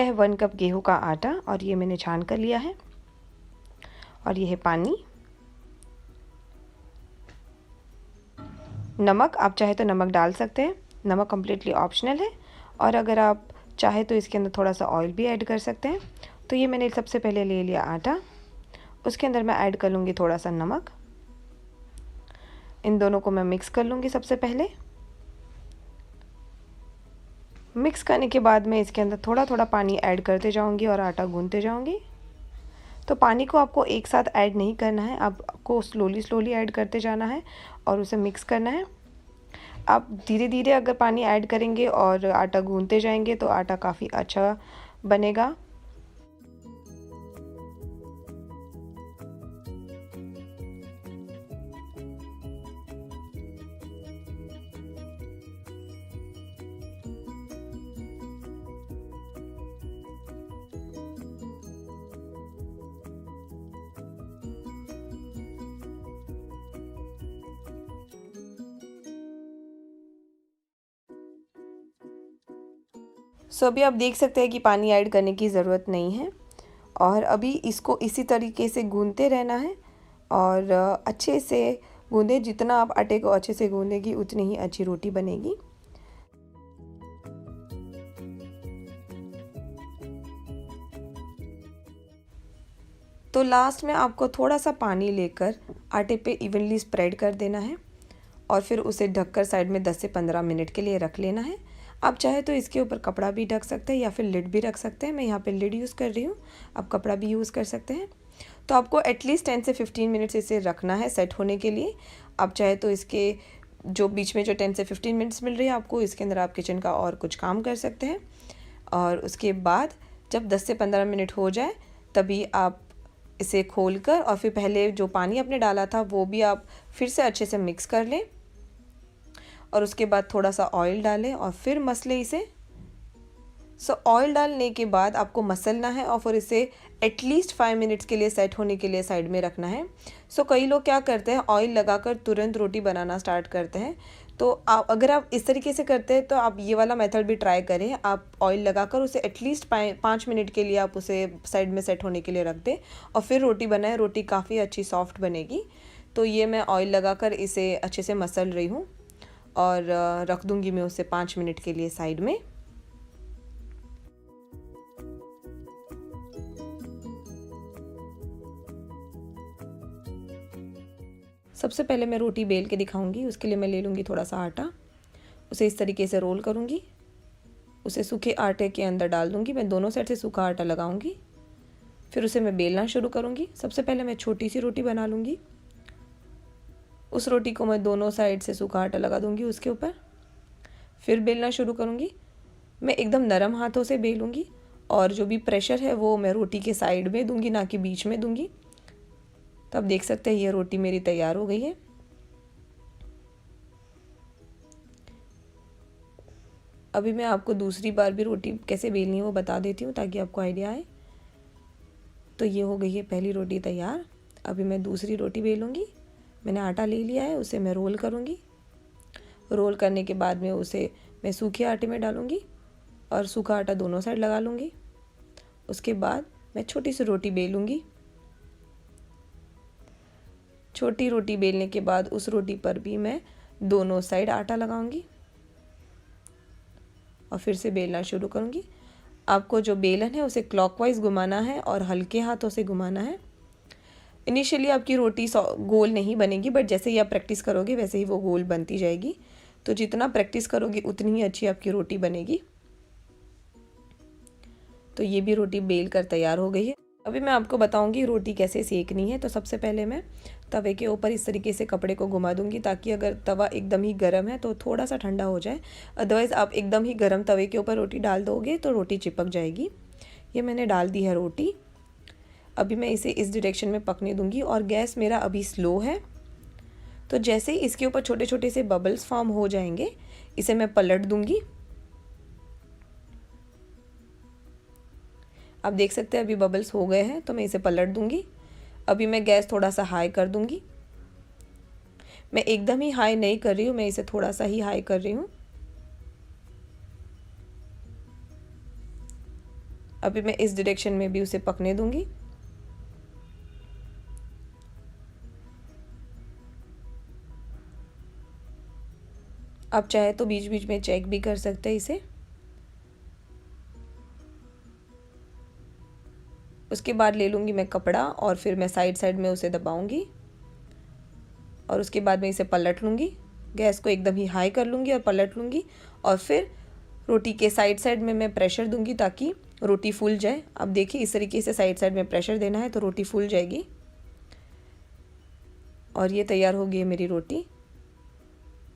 है 1 कप गेहूं का आटा और ये मैंने छान कर लिया है। और ये है पानी। नमक, आप चाहे तो नमक डाल सकते हैं, नमक कम्प्लीटली ऑप्शनल है। और अगर आप चाहे तो इसके अंदर थोड़ा सा ऑयल भी ऐड कर सकते हैं। तो ये मैंने सबसे पहले ले लिया आटा, उसके अंदर मैं ऐड कर लूँगी थोड़ा सा नमक। इन दोनों को मैं मिक्स कर लूँगी सबसे पहले। मिक्स करने के बाद मैं इसके अंदर थोड़ा थोड़ा पानी ऐड करते जाऊँगी और आटा गूँथते जाऊँगी। तो पानी को आपको एक साथ ऐड नहीं करना है, आपको स्लोली स्लोली ऐड करते जाना है और उसे मिक्स करना है। आप धीरे धीरे अगर पानी ऐड करेंगे और आटा गूँथते जाएंगे तो आटा काफ़ी अच्छा बनेगा। सो अभी आप देख सकते हैं कि पानी ऐड करने की ज़रूरत नहीं है और अभी इसको इसी तरीके से गूँथते रहना है और अच्छे से गूँधे। जितना आप आटे को अच्छे से गूँधेगी उतनी ही अच्छी रोटी बनेगी। तो लास्ट में आपको थोड़ा सा पानी लेकर आटे पे इवनली स्प्रेड कर देना है और फिर उसे ढककर साइड में 10 से 15 मिनट के लिए रख लेना है। आप चाहे तो इसके ऊपर कपड़ा भी ढक सकते हैं या फिर लिड भी रख सकते हैं। मैं यहाँ पे लिड यूज़ कर रही हूँ, आप कपड़ा भी यूज़ कर सकते हैं। तो आपको एटलीस्ट 10 से 15 मिनट्स इसे रखना है सेट होने के लिए। आप चाहे तो इसके जो बीच में जो 10 से 15 मिनट्स मिल रही है आपको, इसके अंदर आप किचन का और कुछ काम कर सकते हैं। और उसके बाद जब 10 से 15 मिनट हो जाए तभी आप इसे खोलकर और फिर पहले जो पानी आपने डाला था वो भी आप फिर से अच्छे से मिक्स कर लें और उसके बाद थोड़ा सा ऑयल डालें और फिर मसलें इसे। ऑयल डालने के बाद आपको मसलना है और फिर इसे एटलीस्ट 5 मिनट्स के लिए सेट होने के लिए साइड में रखना है। कई लोग क्या करते हैं, ऑयल लगाकर तुरंत रोटी बनाना स्टार्ट करते हैं। तो अगर आप इस तरीके से करते हैं तो आप ये वाला मेथड भी ट्राई करें। आप ऑयल लगाकर उसे एटलीस्ट 5 मिनट के लिए आप उसे साइड में सेट होने के लिए रख दें और फिर रोटी बनाएं। रोटी काफ़ी अच्छी सॉफ्ट बनेगी। तो ये मैं ऑयल लगाकर इसे अच्छे से मसल रही हूँ और रख दूँगी मैं उसे 5 मिनट के लिए साइड में। सबसे पहले मैं रोटी बेल के दिखाऊंगी। उसके लिए मैं ले लूँगी थोड़ा सा आटा, उसे इस तरीके से रोल करूँगी, उसे सूखे आटे के अंदर डाल दूँगी। मैं दोनों साइड से सूखा आटा लगाऊंगी, फिर उसे मैं बेलना शुरू करूँगी। सबसे पहले मैं छोटी सी रोटी बना लूँगी, उस रोटी को मैं दोनों साइड से सूखा आटा लगा दूँगी उसके ऊपर, फिर बेलना शुरू करूँगी। मैं एकदम नरम हाथों से बेलूँगी और जो भी प्रेशर है वो मैं रोटी के साइड में दूँगी, ना कि बीच में दूँगी। तो आप देख सकते हैं ये रोटी मेरी तैयार हो गई है। अभी मैं आपको दूसरी बार भी रोटी कैसे बेलनी है वो बता देती हूँ ताकि आपको आइडिया आए। तो ये हो गई है पहली रोटी तैयार। अभी मैं दूसरी रोटी बेलूँगी। मैंने आटा ले लिया है, उसे मैं रोल करूँगी। रोल करने के बाद में उसे मैं सूखे आटे में डालूँगी और सूखा आटा दोनों साइड लगा लूँगी। उसके बाद मैं छोटी सी रोटी बेलूँगी। छोटी रोटी बेलने के बाद उस रोटी पर भी मैं दोनों साइड आटा लगाऊंगी और फिर से बेलना शुरू करूंगी। आपको जो बेलन है उसे क्लॉकवाइज घुमाना है और हल्के हाथों से घुमाना है। इनिशियली आपकी रोटी गोल नहीं बनेगी, बट जैसे ही आप प्रैक्टिस करोगे वैसे ही वो गोल बनती जाएगी। तो जितना प्रैक्टिस करोगे उतनी ही अच्छी आपकी रोटी बनेगी। तो ये भी रोटी बेल कर तैयार हो गई है। अभी मैं आपको बताऊंगी रोटी कैसे सेकनी है। तो सबसे पहले मैं तवे के ऊपर इस तरीके से कपड़े को घुमा दूंगी ताकि अगर तवा एकदम ही गर्म है तो थोड़ा सा ठंडा हो जाए। अदरवाइज़ आप एकदम ही गर्म तवे के ऊपर रोटी डाल दोगे तो रोटी चिपक जाएगी। ये मैंने डाल दी है रोटी। अभी मैं इसे इस डायरेक्शन में पकने दूंगी और गैस मेरा अभी स्लो है। तो जैसे ही इसके ऊपर छोटे छोटे से बबल्स फॉर्म हो जाएंगे इसे मैं पलट दूंगी। आप देख सकते हैं अभी बबल्स हो गए हैं तो मैं इसे पलट दूंगी। अभी मैं गैस थोड़ा सा हाई कर दूंगी। मैं एकदम ही हाई नहीं कर रही हूँ, मैं इसे थोड़ा सा ही हाई कर रही हूँ। अभी मैं इस डायरेक्शन में भी उसे पकने दूंगी। आप चाहे तो बीच बीच में चेक भी कर सकते हैं इसे। उसके बाद ले लूँगी मैं कपड़ा और फिर मैं साइड साइड में उसे दबाऊंगी और उसके बाद मैं इसे पलट लूँगी। गैस को एकदम ही हाई कर लूँगी और पलट लूँगी और फिर रोटी के साइड साइड में मैं प्रेशर दूँगी ताकि रोटी फूल जाए। अब देखिए इस तरीके से साइड साइड में प्रेशर देना है तो रोटी फूल जाएगी। और ये तैयार हो गई है मेरी रोटी।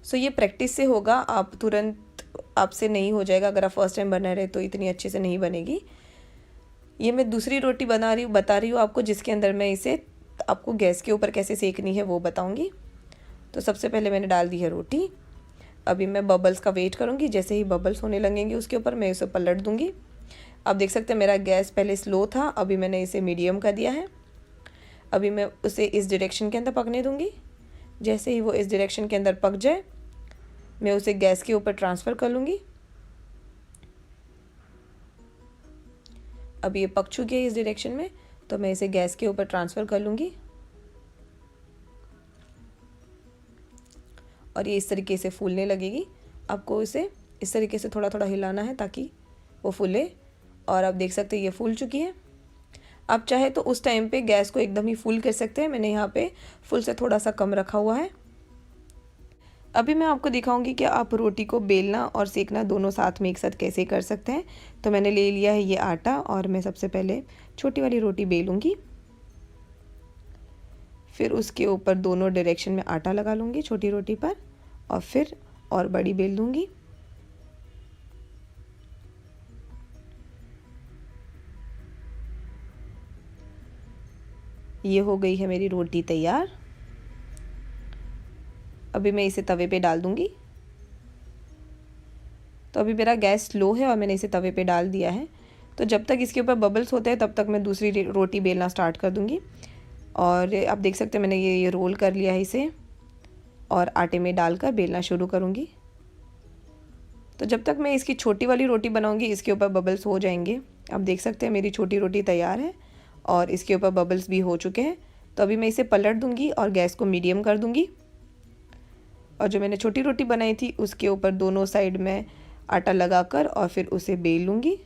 सो ये प्रैक्टिस से होगा, आप तुरंत आपसे नहीं हो जाएगा। अगर आप फर्स्ट टाइम बना रहे तो इतनी अच्छे से नहीं बनेगी। ये मैं दूसरी रोटी बता रही हूँ आपको, जिसके अंदर मैं इसे आपको गैस के ऊपर कैसे सेकनी है वो बताऊँगी। तो सबसे पहले मैंने डाल दी है रोटी। अभी मैं बबल्स का वेट करूँगी, जैसे ही बबल्स होने लगेंगे उसके ऊपर मैं इसे पलट दूँगी। आप देख सकते हैं मेरा गैस पहले स्लो था, अभी मैंने इसे मीडियम कर दिया है। अभी मैं उसे इस डायरेक्शन के अंदर पकने दूँगी। जैसे ही वो इस डायरेक्शन के अंदर पक जाए मैं उसे गैस के ऊपर ट्रांसफ़र कर लूँगी। अब ये पक चुकी है इस डायरेक्शन में, तो मैं इसे गैस के ऊपर ट्रांसफ़र कर लूँगी। और ये इस तरीके से फूलने लगेगी। आपको इसे इस तरीके से थोड़ा थोड़ा हिलाना है ताकि वो फूले। और आप देख सकते हैं ये फूल चुकी है। आप चाहे तो उस टाइम पे गैस को एकदम ही फुल कर सकते हैं। मैंने यहाँ पे फुल से थोड़ा सा कम रखा हुआ है। अभी मैं आपको दिखाऊंगी कि आप रोटी को बेलना और सेकना दोनों साथ में एक साथ कैसे कर सकते हैं। तो मैंने ले लिया है ये आटा और मैं सबसे पहले छोटी वाली रोटी बेलूँगी। फिर उसके ऊपर दोनों डायरेक्शन में आटा लगा लूँगी छोटी रोटी पर और फिर और बड़ी बेल लूँगी। ये हो गई है मेरी रोटी तैयार। अभी मैं इसे तवे पे डाल दूँगी। तो अभी मेरा गैस स्लो है और मैंने इसे तवे पे डाल दिया है। तो जब तक इसके ऊपर बबल्स होते हैं तब तक मैं दूसरी रोटी बेलना स्टार्ट कर दूँगी। और आप देख सकते हैं मैंने ये रोल कर लिया है इसे और आटे में डालकर बेलना शुरू करूँगी। तो जब तक मैं इसकी छोटी वाली रोटी बनाऊँगी इसके ऊपर बबल्स हो जाएंगे। आप देख सकते हैं मेरी छोटी रोटी तैयार है और इसके ऊपर बबल्स भी हो चुके हैं। तो अभी मैं इसे पलट दूँगी और गैस को मीडियम कर दूँगी। और जो मैंने छोटी रोटी बनाई थी उसके ऊपर दोनों साइड में आटा लगाकर और फिर उसे बेल लूँगी।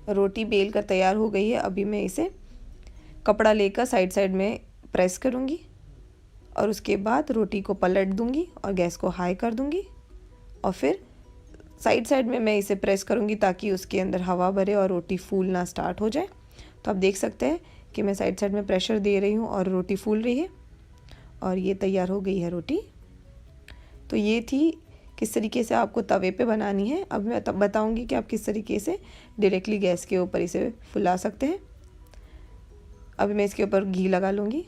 रोटी बेल कर तैयार हो गई है। अभी मैं इसे कपड़ा लेकर साइड साइड में प्रेस करूँगी और उसके बाद रोटी को पलट दूँगी और गैस को हाई कर दूँगी और फिर साइड साइड में मैं इसे प्रेस करूँगी ताकि उसके अंदर हवा भरे और रोटी फूलना स्टार्ट हो जाए। तो आप देख सकते हैं कि मैं साइड साइड में प्रेशर दे रही हूँ और रोटी फूल रही है और ये तैयार हो गई है रोटी। तो ये थी किस तरीके से आपको तवे पे बनानी है। अब मैं तब बताऊँगी कि आप किस तरीके से डायरेक्टली गैस के ऊपर इसे फुला सकते हैं। अभी मैं इसके ऊपर घी लगा लूँगी।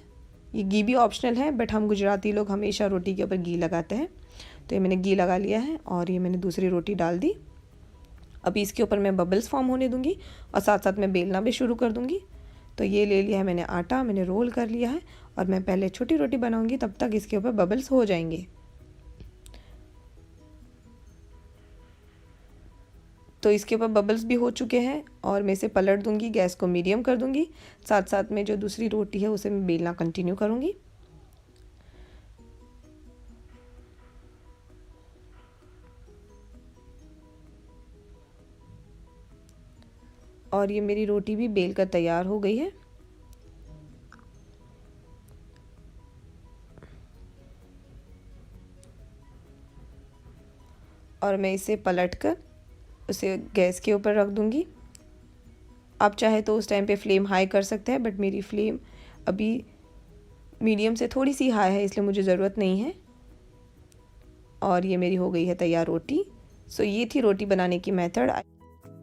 ये घी भी ऑप्शनल है बट हम गुजराती लोग हमेशा रोटी के ऊपर घी लगाते हैं। तो ये मैंने घी लगा लिया है और ये मैंने दूसरी रोटी डाल दी। अभी इसके ऊपर मैं बबल्स फॉर्म होने दूँगी और साथ साथ मैं बेलना भी शुरू कर दूँगी। तो ये ले लिया है मैंने आटा, मैंने रोल कर लिया है और मैं पहले छोटी रोटी बनाऊँगी तब तक इसके ऊपर बबल्स हो जाएंगे। तो इसके ऊपर बबल्स भी हो चुके हैं और मैं इसे पलट दूंगी, गैस को मीडियम कर दूंगी। साथ साथ में जो दूसरी रोटी है उसे मैं बेलना कंटिन्यू करूंगी। और ये मेरी रोटी भी बेल कर तैयार हो गई है। और मैं इसे पलट कर उसे गैस के ऊपर रख दूंगी। आप चाहे तो उस टाइम पे फ्लेम हाई कर सकते हैं बट मेरी फ्लेम अभी मीडियम से थोड़ी सी हाई है इसलिए मुझे ज़रूरत नहीं है। और ये मेरी हो गई है तैयार रोटी। सो ये थी रोटी बनाने की मेथड।